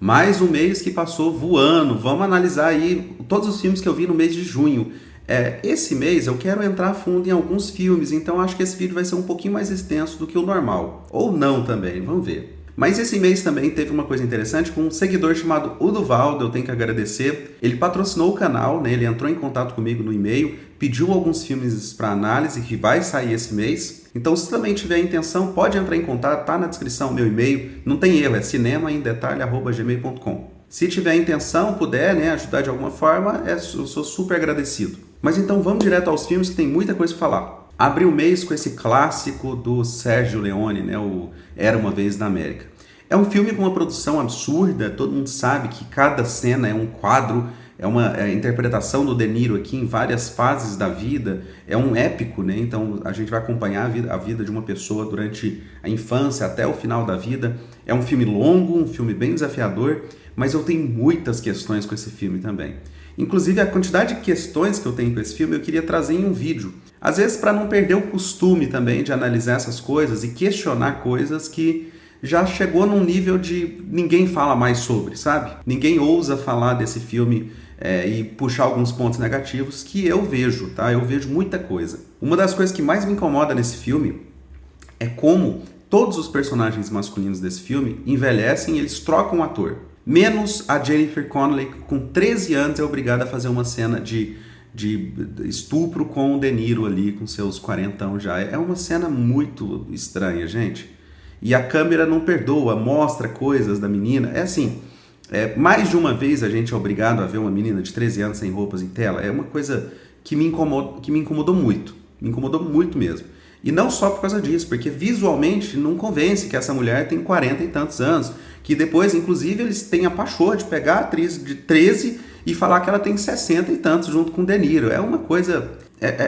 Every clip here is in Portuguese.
Mais um mês que passou voando. Vamos analisar aí todos os filmes que eu vi no mês de junho. Esse mês eu quero entrar a fundo em alguns filmes, então acho que esse vídeo vai ser um pouquinho mais extenso do que o normal. Ou não também, vamos ver. Mas esse mês também teve uma coisa interessante com um seguidor chamado Uduvaldo, eu tenho que agradecer. Ele patrocinou o canal, né? Ele entrou em contato comigo no e-mail, pediu alguns filmes para análise que vai sair esse mês. Então, se também tiver intenção, pode entrar em contato, tá na descrição o meu e-mail. Não tem erro, é cinemaemdetalhe@gmail.com. Se tiver intenção, puder, né, ajudar de alguma forma, eu sou super agradecido. Mas então vamos direto aos filmes que tem muita coisa para falar. Abri o mês com esse clássico do Sérgio Leone, né, o Era Uma Vez na América. É um filme com uma produção absurda, todo mundo sabe que cada cena é um quadro, é uma interpretação do De Niro aqui em várias fases da vida, é um épico, né? Então a gente vai acompanhar a vida de uma pessoa durante a infância até o final da vida. É um filme longo, um filme bem desafiador, mas eu tenho muitas questões com esse filme também. Inclusive a quantidade de questões que eu tenho com esse filme eu queria trazer em um vídeo. Às vezes para não perder o costume também de analisar essas coisas e questionar coisas que já chegou num nível de ninguém fala mais sobre, sabe? Ninguém ousa falar desse filme e puxar alguns pontos negativos que eu vejo, tá? Eu vejo muita coisa. Uma das coisas que mais me incomoda nesse filme é como todos os personagens masculinos desse filme envelhecem e eles trocam o ator. Menos a Jennifer Connelly, que com 13 anos é obrigada a fazer uma cena de estupro com o De Niro ali, com seus 40 já. É uma cena muito estranha, gente. E a câmera não perdoa, mostra coisas da menina. É assim, mais de uma vez a gente é obrigado a ver uma menina de 13 anos sem roupas em tela. É uma coisa que me incomodou muito. Me incomodou muito mesmo. E não só por causa disso, porque visualmente não convence que essa mulher tem 40 e tantos anos. Que depois, inclusive, eles têm a pachorra de pegar a atriz de 13 e falar que ela tem 60 e tantos junto com o De Niro. É uma coisa...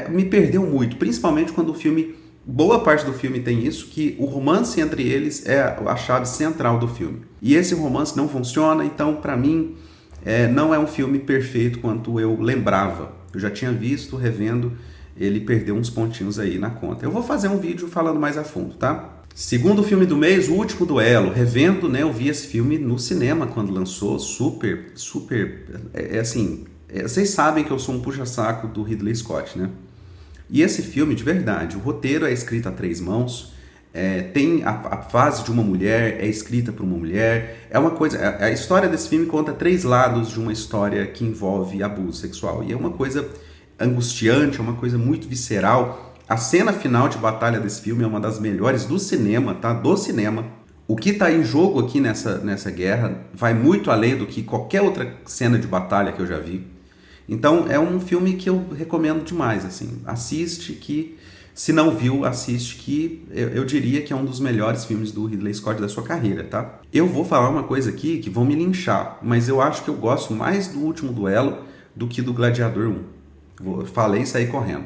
me perdeu muito, principalmente quando o filme... Boa parte do filme tem isso, que o romance entre eles é a chave central do filme. E esse romance não funciona, então, pra mim, não é um filme perfeito quanto eu lembrava. Eu já tinha visto, revendo, ele perdeu uns pontinhos aí na conta. Eu vou fazer um vídeo falando mais a fundo, tá? Segundo filme do mês, O Último Duelo. Revendo, né? Eu vi esse filme no cinema quando lançou. Super. Assim, vocês sabem que eu sou um puxa-saco do Ridley Scott, né? E esse filme, de verdade, o roteiro é escrito a 3 mãos, tem a fase de uma mulher, é escrita por uma mulher, é uma coisa... A história desse filme conta 3 lados de uma história que envolve abuso sexual. E é uma coisa angustiante, é uma coisa muito visceral. A cena final de batalha desse filme é uma das melhores do cinema, tá? Do cinema. O que está em jogo aqui nessa guerra vai muito além do que qualquer outra cena de batalha que eu já vi. Então é um filme que eu recomendo demais, assim. Assiste que, se não viu, assiste que eu diria que é um dos melhores filmes do Ridley Scott da sua carreira, tá? Eu vou falar uma coisa aqui que vão me linchar, mas eu acho que eu gosto mais do Último Duelo do que do Gladiador 1. Falei e saí correndo.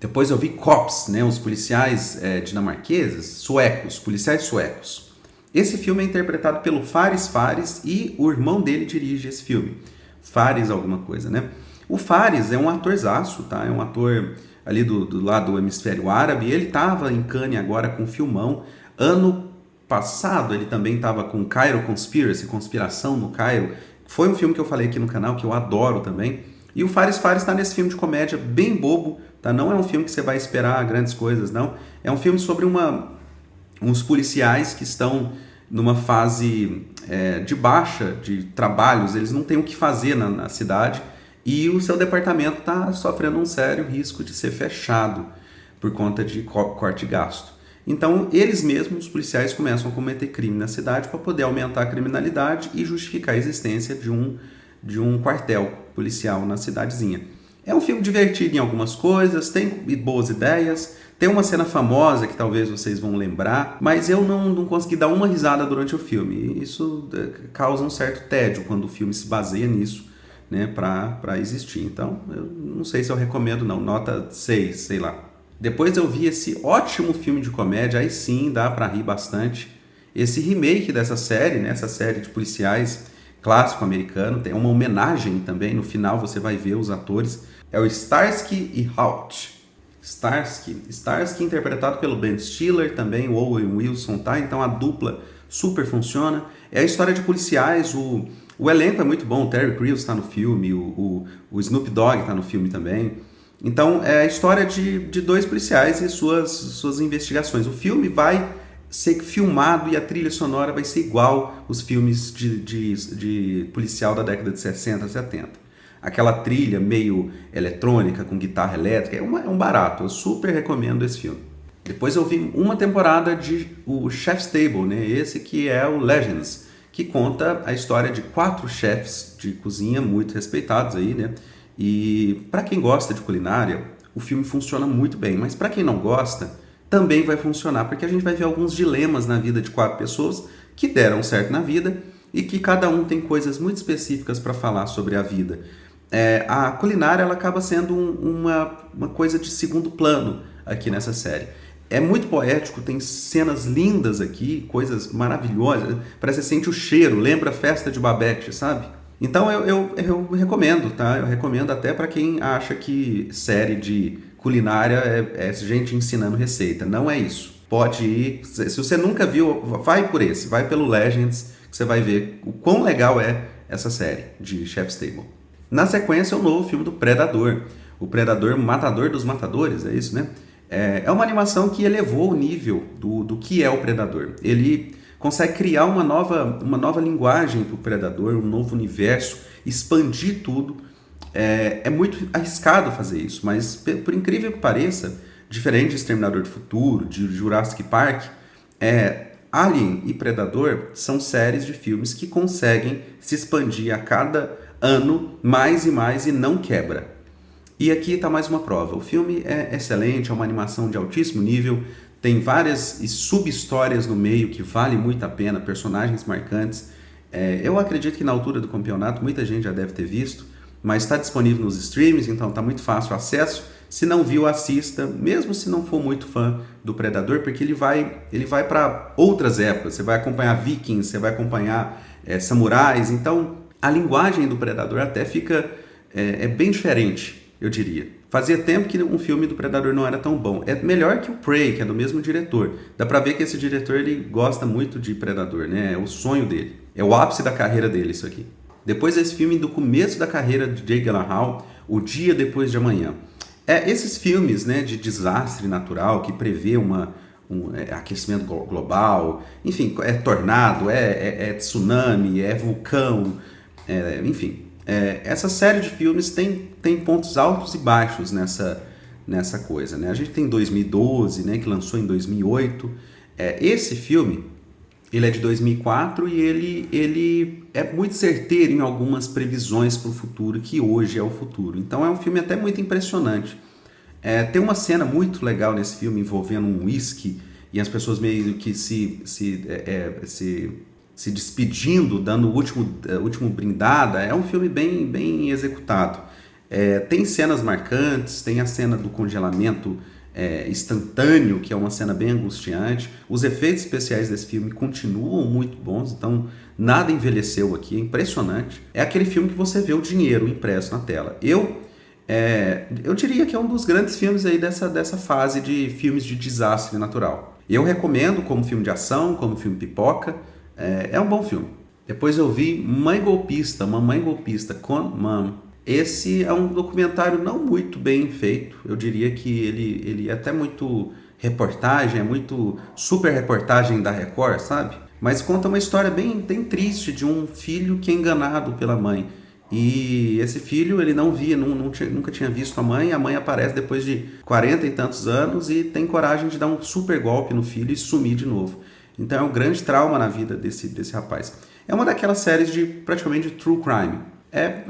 Depois eu vi Cops, né? Os policiais dinamarqueses, suecos, policiais suecos. Esse filme é interpretado pelo Fares Fares e o irmão dele dirige esse filme. Fares alguma coisa, né? O Fares é um atorzaço, tá? É um ator ali do lado do hemisfério árabe. Ele estava em Cannes agora com um filmão. Ano passado ele também estava com Cairo Conspiracy, Conspiração no Cairo. Foi um filme que eu falei aqui no canal, que eu adoro também. E o Fares Fares está nesse filme de comédia bem bobo, tá? Não é um filme que você vai esperar grandes coisas, não. É um filme sobre uns policiais que estão numa fase de baixa de trabalhos. Eles não têm o que fazer na cidade. E o seu departamento está sofrendo um sério risco de ser fechado por conta de corte de gasto. Então, eles mesmos, os policiais, começam a cometer crime na cidade para poder aumentar a criminalidade e justificar a existência de um quartel policial na cidadezinha. É um filme divertido em algumas coisas, tem boas ideias, tem uma cena famosa que talvez vocês vão lembrar, mas eu não consegui dar uma risada durante o filme. E isso causa um certo tédio quando o filme se baseia nisso, né, para existir. Então, eu não sei se eu recomendo não, nota 6, sei lá. Depois eu vi esse ótimo filme de comédia, aí sim dá para rir bastante. Esse remake dessa série, né, essa série de policiais clássico americano, tem uma homenagem também, no final você vai ver os atores, é o Starsky e Hutch. Starsky interpretado pelo Ben Stiller, também o Owen Wilson, tá? Então a dupla super funciona. É a história de policiais, o elenco é muito bom, o Terry Crews está no filme, o Snoop Dogg está no filme também. Então, é a história de dois policiais e suas investigações. O filme vai ser filmado e a trilha sonora vai ser igual os filmes de policial da década de 60, 70. Aquela trilha meio eletrônica, com guitarra elétrica, é um barato. Eu super recomendo esse filme. Depois eu vi uma temporada de o Chef's Table, né? Esse que é o Legends, que conta a história de 4 chefs de cozinha muito respeitados aí, né? E para quem gosta de culinária, o filme funciona muito bem. Mas para quem não gosta, também vai funcionar, porque a gente vai ver alguns dilemas na vida de 4 pessoas que deram certo na vida e que cada um tem coisas muito específicas para falar sobre a vida. A culinária ela acaba sendo uma coisa de segundo plano aqui nessa série. É muito poético, tem cenas lindas aqui, coisas maravilhosas. Parece que você sente o cheiro, lembra a festa de Babette, sabe? Então eu recomendo, tá? Eu recomendo até para quem acha que série de culinária é gente ensinando receita. Não é isso. Pode ir. Se você nunca viu, vai por esse, vai pelo Legends, que você vai ver o quão legal é essa série de Chef's Table. Na sequência, o novo filme do Predador. O Predador Matador dos Matadores, é isso, né? É uma animação que elevou o nível do que é o Predador. Ele consegue criar uma nova linguagem para o Predador, um novo universo, expandir tudo. É muito arriscado fazer isso, mas por incrível que pareça, diferente de Exterminador do Futuro, de Jurassic Park, Alien e Predador são séries de filmes que conseguem se expandir a cada ano mais e mais e não quebra. E aqui está mais uma prova. O filme é excelente, é uma animação de altíssimo nível, tem várias sub-histórias no meio que vale muito a pena, personagens marcantes. Eu acredito que na altura do campeonato muita gente já deve ter visto, mas está disponível nos streams, então está muito fácil o acesso. Se não viu, assista, mesmo se não for muito fã do Predador, porque ele vai para outras épocas. Você vai acompanhar Vikings, você vai acompanhar samurais, então a linguagem do Predador até fica bem diferente, eu diria. Fazia tempo que um filme do Predador não era tão bom. É melhor que o Prey, que é do mesmo diretor. Dá pra ver que esse diretor ele gosta muito de Predador, né? É o sonho dele. É o ápice da carreira dele isso aqui. Depois desse filme, do começo da carreira de Jake Gyllenhaal, O Dia Depois de Amanhã. Esses filmes, né, de desastre natural que prevê um aquecimento global, enfim, é tornado, é tsunami, é vulcão, enfim. Essa série de filmes tem pontos altos e baixos nessa coisa, né? A gente tem 2012, né, que lançou em 2008. Esse filme, ele é de 2004 e ele é muito certeiro em algumas previsões para o futuro, que hoje é o futuro. Então é um filme até muito impressionante. Tem uma cena muito legal nesse filme envolvendo um whisky e as pessoas meio que se despedindo, dando o último brindada. É um filme bem, bem executado. Tem cenas marcantes, tem a cena do congelamento instantâneo, que é uma cena bem angustiante. Os efeitos especiais desse filme continuam muito bons, então nada envelheceu aqui, é impressionante. É aquele filme que você vê o dinheiro impresso na tela. Eu diria que é um dos grandes filmes aí dessa fase de filmes de desastre natural. Eu recomendo como filme de ação, como filme pipoca. É um bom filme. Depois eu vi Mamãe Golpista, com Mom. Esse é um documentário não muito bem feito. Eu diria que ele é até muito reportagem, é muito super reportagem da Record, sabe? Mas conta uma história bem triste de um filho que é enganado pela mãe. E esse filho, ele não via, nunca tinha visto a mãe aparece depois de 40 e tantos anos e tem coragem de dar um super golpe no filho e sumir de novo. Então é um grande trauma na vida desse rapaz. É uma daquelas séries praticamente de true crime.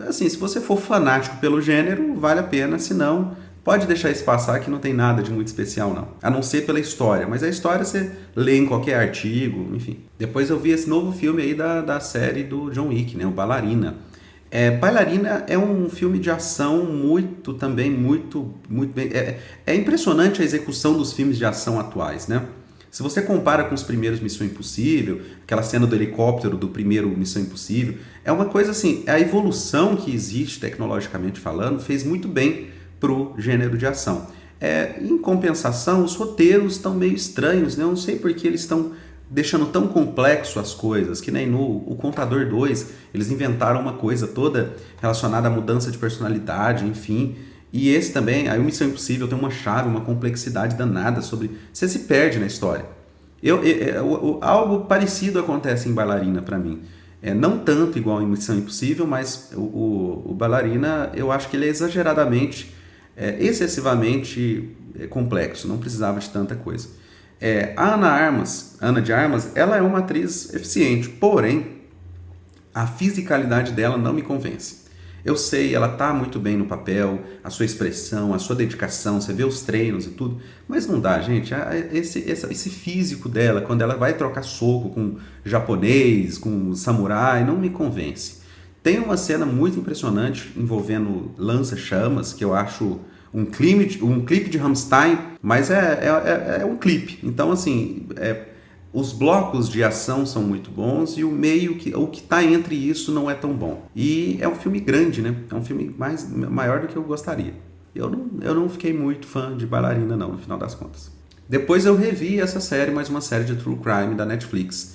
Assim, se você for fanático pelo gênero, vale a pena, se não, pode deixar isso passar que não tem nada de muito especial não. A não ser pela história, mas a história você lê em qualquer artigo, enfim. Depois eu vi esse novo filme aí da série do John Wick, né, o Bailarina. Bailarina é um filme de ação muito bem... É impressionante a execução dos filmes de ação atuais, né? Se você compara com os primeiros Missão Impossível, aquela cena do helicóptero do primeiro Missão Impossível, é uma coisa assim, a evolução que existe tecnologicamente falando fez muito bem pro gênero de ação. Em compensação, os roteiros estão meio estranhos, né? Eu não sei porque eles estão deixando tão complexo as coisas, que nem no O Contador 2, eles inventaram uma coisa toda relacionada à mudança de personalidade, enfim. E esse também, aí o Missão Impossível tem uma chave, uma complexidade danada sobre... Você se perde na história. Algo parecido acontece em Bailarina pra mim. Não tanto igual em Missão Impossível, mas o Bailarina, eu acho que ele é exageradamente, excessivamente complexo, não precisava de tanta coisa. A Ana de Armas, ela é uma atriz eficiente, porém, a fisicalidade dela não me convence. Eu sei, ela tá muito bem no papel, a sua expressão, a sua dedicação, você vê os treinos e tudo, mas não dá, gente. Esse físico dela, quando ela vai trocar soco com japonês, com samurai, não me convence. Tem uma cena muito impressionante envolvendo lança-chamas, que eu acho um clipe de Rammstein, mas é um clipe. Então, assim, os blocos de ação são muito bons e o que está entre isso não é tão bom. E é um filme grande, né? É um filme maior do que eu gostaria. Eu não fiquei muito fã de Bailarina, não, no final das contas. Depois eu revi essa série, mais uma série de True Crime da Netflix.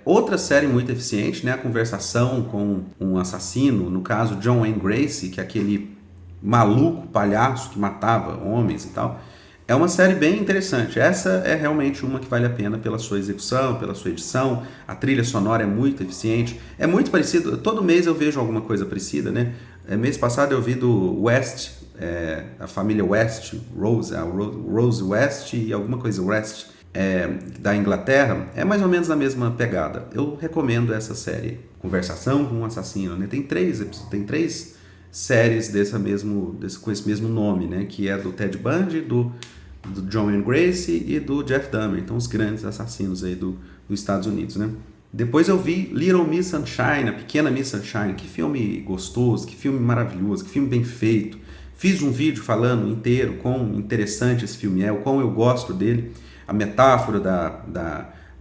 Outra série muito eficiente, né? A conversação com um assassino, no caso John Wayne Gacy, que é aquele maluco, palhaço que matava homens e tal. É uma série bem interessante. Essa é realmente uma que vale a pena pela sua execução, pela sua edição. A trilha sonora é muito eficiente. É muito parecido. Todo mês eu vejo alguma coisa parecida, né? Mês passado eu vi do West, a família West, Rose West e alguma coisa West, da Inglaterra. É mais ou menos a mesma pegada. Eu recomendo essa série. Conversação com um assassino, né? Tem três séries com esse mesmo nome, né? Que é do Ted Bundy, do John Wayne Gacy e do Jeff Dahmer. Então, os grandes assassinos aí dos Estados Unidos, né? Depois eu vi Little Miss Sunshine, a Pequena Miss Sunshine. Que filme gostoso, que filme maravilhoso, que filme bem feito. Fiz um vídeo falando inteiro quão interessante esse filme é, o quão eu gosto dele. A metáfora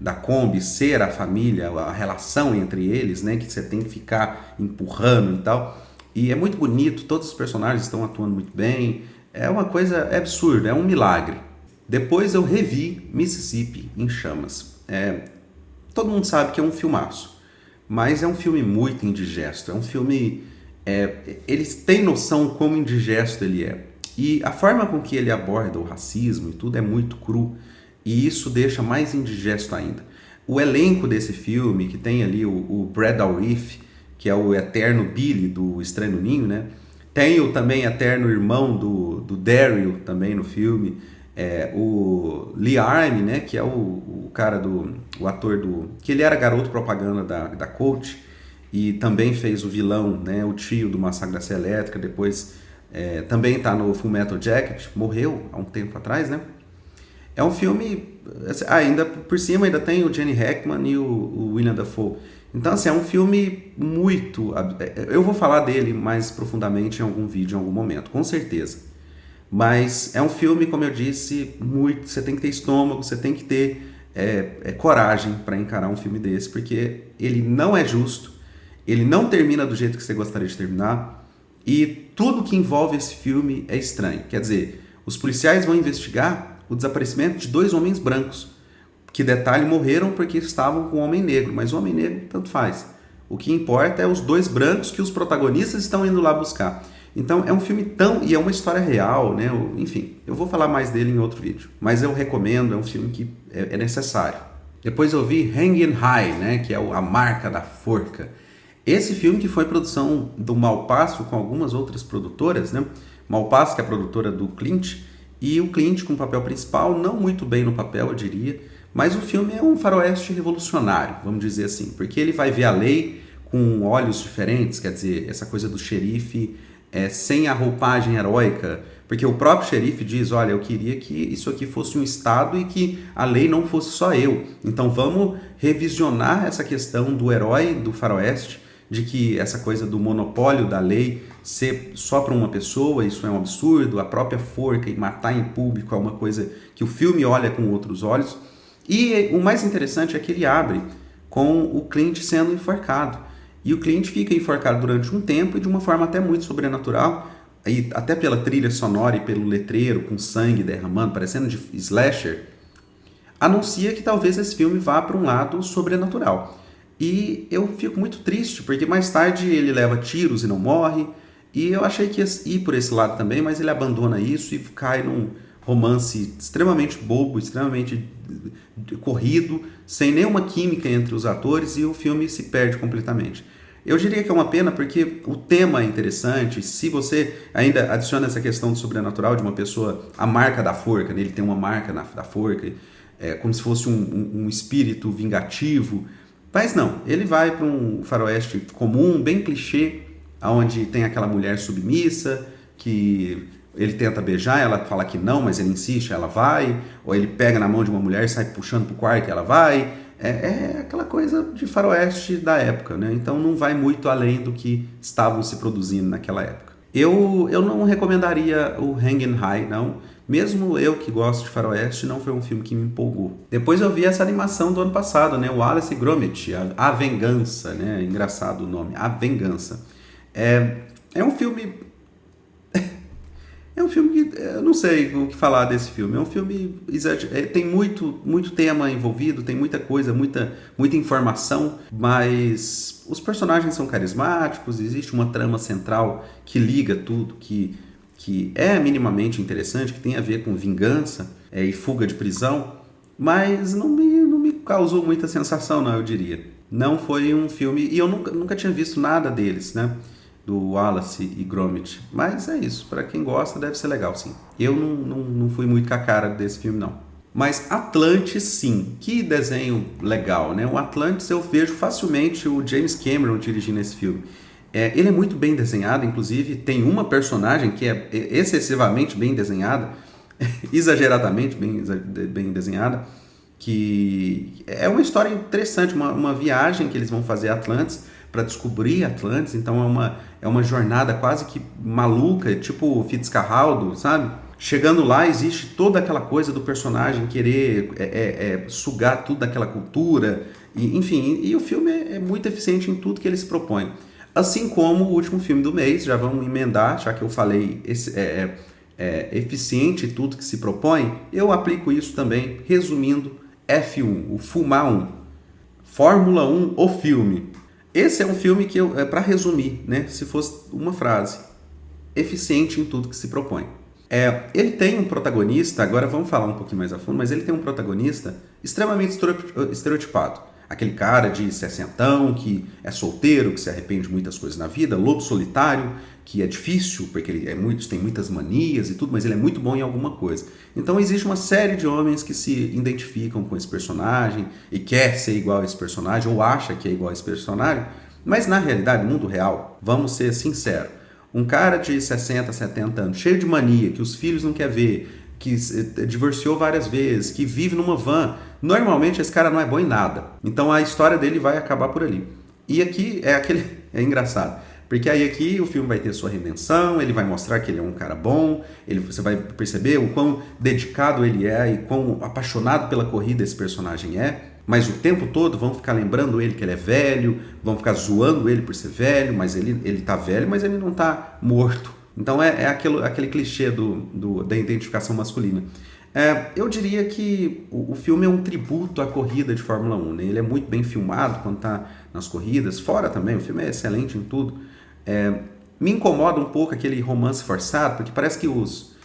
da Kombi ser a família, a relação entre eles, né? Que você tem que ficar empurrando e tal. E é muito bonito, todos os personagens estão atuando muito bem. É uma coisa absurda, é um milagre. Depois eu revi Mississippi em Chamas. Todo mundo sabe que é um filmaço, mas é um filme muito indigesto. É um filme... eles têm noção como indigesto ele é. E a forma com que ele aborda o racismo e tudo é muito cru. E isso deixa mais indigesto ainda. O elenco desse filme, que tem ali o Brad Dourif, que é o eterno Billy do Estranho no Ninho, né? Tem o também eterno irmão do Daryl também no filme. O Lee Army, né? Que é o cara o ator que ele era garoto propaganda da Coach e também fez o vilão, né? O tio do Massacre da Serra Elétrica. Depois também tá no Full Metal Jacket. Morreu há um tempo atrás, né? É um filme... ainda por cima ainda tem o Gene Hackman e o William Dafoe. Então, assim, é um filme muito... Eu vou falar dele mais profundamente em algum vídeo, em algum momento, com certeza. Mas é um filme, como eu disse, muito... Você tem que ter estômago, você tem que ter coragem para encarar um filme desse, porque ele não é justo, ele não termina do jeito que você gostaria de terminar, e tudo que envolve esse filme é estranho. Quer dizer, os policiais vão investigar o desaparecimento de 2 homens brancos, que, detalhe, morreram porque estavam com um homem negro, mas o homem negro tanto faz. O que importa é os 2 brancos que os protagonistas estão indo lá buscar. Então é um filme e é uma história real, né? Enfim, eu vou falar mais dele em outro vídeo, mas eu recomendo, é um filme que é necessário. Depois eu vi Hanging High, né? Que é a marca da forca. Esse filme que foi produção do Malpasso com algumas outras produtoras, né? Malpasso, que é a produtora do Clint, e o Clint com o papel principal, não muito bem no papel, eu diria. Mas o filme é um faroeste revolucionário, vamos dizer assim, porque ele vai ver a lei com olhos diferentes, quer dizer, essa coisa do xerife sem a roupagem heróica, porque o próprio xerife diz, olha, eu queria que isso aqui fosse um estado e que a lei não fosse só eu. Então vamos revisionar essa questão do herói do faroeste, de que essa coisa do monopólio da lei ser só para uma pessoa, isso é um absurdo, a própria forca e matar em público é uma coisa que o filme olha com outros olhos. E o mais interessante é que ele abre com o Clint sendo enforcado. E o Clint fica enforcado durante um tempo e de uma forma até muito sobrenatural, e até pela trilha sonora e pelo letreiro com sangue derramando, parecendo de slasher. anuncia que talvez esse filme vá para um lado sobrenatural. E eu fico muito triste, porque mais tarde ele leva tiros e não morre, e eu achei que ia ir por esse lado também, mas ele abandona isso e cai num romance extremamente bobo, extremamente corrido, sem nenhuma química entre os atores, e o filme se perde completamente. Eu diria que é uma pena porque o tema é interessante. Se você ainda adiciona essa questão do sobrenatural de uma pessoa, a marca da forca, né? Ele tem uma marca da forca, como se fosse um espírito vingativo. Mas não, ele vai para um faroeste comum, bem clichê, onde tem aquela mulher submissa, que ele tenta beijar, ela fala que não, mas ele insiste, ela vai. Ou ele pega na mão de uma mulher e sai puxando pro quarto e ela vai. É aquela coisa de faroeste da época, né? Então não vai muito além do que estavam se produzindo naquela época. Eu não recomendaria o Hanging High, não. Mesmo eu que gosto de faroeste, não foi um filme que me empolgou. Depois eu vi essa animação do ano passado, né? O Wallace e Gromit, a Vingança, né? Engraçado o nome, A Vingança. É um filme... É um filme que eu não sei o que falar desse filme. É um filme tem muito tema envolvido, tem muita coisa, muita informação, mas os personagens são carismáticos, existe uma trama central que liga tudo, que é minimamente interessante, que tem a ver com vingança e fuga de prisão, mas não me causou muita sensação, não, eu diria. Não foi um filme, e eu nunca tinha visto nada deles, né? Do Wallace e Gromit. Mas é isso, para quem gosta deve ser legal, sim. Eu não fui muito com a cara desse filme, não. Mas Atlantis, sim. Que desenho legal, né? O Atlantis eu vejo facilmente o James Cameron dirigindo esse filme. Ele é muito bem desenhado, inclusive tem uma personagem que é excessivamente bem desenhada, exageradamente bem desenhada, que é uma história interessante, uma viagem que eles vão fazer a Atlantis, para descobrir Atlantis. Então é uma jornada quase que maluca, tipo Fitzcarraldo, sabe? Chegando lá, existe toda aquela coisa do personagem querer sugar tudo daquela cultura, enfim, e o filme é muito eficiente em tudo que ele se propõe. Assim como o último filme do mês, já vamos emendar, já que eu falei eficiente em tudo que se propõe, eu aplico isso também, resumindo, F1, o Fumar 1, Fórmula 1, o filme. Esse é um filme que para resumir, né, se fosse uma frase, eficiente em tudo que se propõe. Ele tem um protagonista, agora vamos falar um pouquinho mais a fundo, mas ele tem um protagonista extremamente estereotipado. Aquele cara de sessentão, que é solteiro, que se arrepende de muitas coisas na vida, lobo solitário, que é difícil, porque ele tem muitas manias e tudo, mas ele é muito bom em alguma coisa. Então existe uma série de homens que se identificam com esse personagem e quer ser igual a esse personagem, ou acha que é igual a esse personagem, mas na realidade, no mundo real, vamos ser sinceros, um cara de 60, 70 anos, cheio de mania, que os filhos não quer ver, que divorciou várias vezes, que vive numa van, normalmente esse cara não é bom em nada. Então a história dele vai acabar por ali. E aqui é engraçado, porque aí aqui o filme vai ter sua redenção, ele vai mostrar que ele é um cara bom, você vai perceber o quão dedicado ele é e quão apaixonado pela corrida esse personagem é. Mas o tempo todo vão ficar lembrando ele que ele é velho, vão ficar zoando ele por ser velho, mas ele tá velho, mas ele não tá morto. Então aquele clichê da identificação masculina. Eu diria que o filme é um tributo à corrida de Fórmula 1. Né? Ele é muito bem filmado quando está nas corridas, fora também, o filme é excelente em tudo. Me incomoda um pouco aquele romance forçado, porque parece que os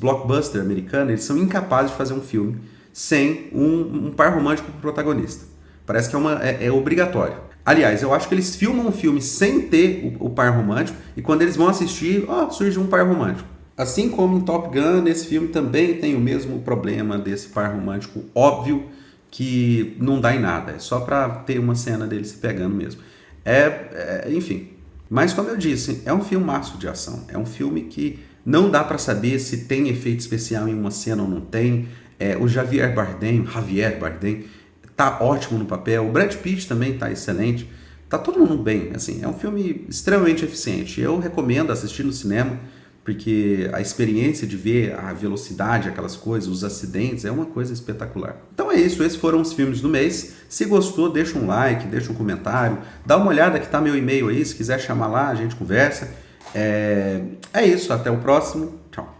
blockbusters americanos eles são incapazes de fazer um filme sem um par romântico pro protagonista. Parece que é obrigatório. Aliás, eu acho que eles filmam um filme sem ter o par romântico e quando eles vão assistir, surge um par romântico. Assim como em Top Gun, nesse filme também tem o mesmo problema desse par romântico óbvio que não dá em nada. É só para ter uma cena deles se pegando mesmo. Enfim. Mas como eu disse, é um filmaço de ação. É um filme que não dá para saber se tem efeito especial em uma cena ou não tem. O Javier Bardem tá ótimo no papel. O Brad Pitt também tá excelente. Tá todo mundo bem, assim. É um filme extremamente eficiente. Eu recomendo assistir no cinema, porque a experiência de ver a velocidade, aquelas coisas, os acidentes, é uma coisa espetacular. Então é isso, esses foram os filmes do mês. Se gostou, deixa um like, deixa um comentário, dá uma olhada que tá meu e-mail aí, se quiser chamar lá, a gente conversa. É isso, até o próximo. Tchau.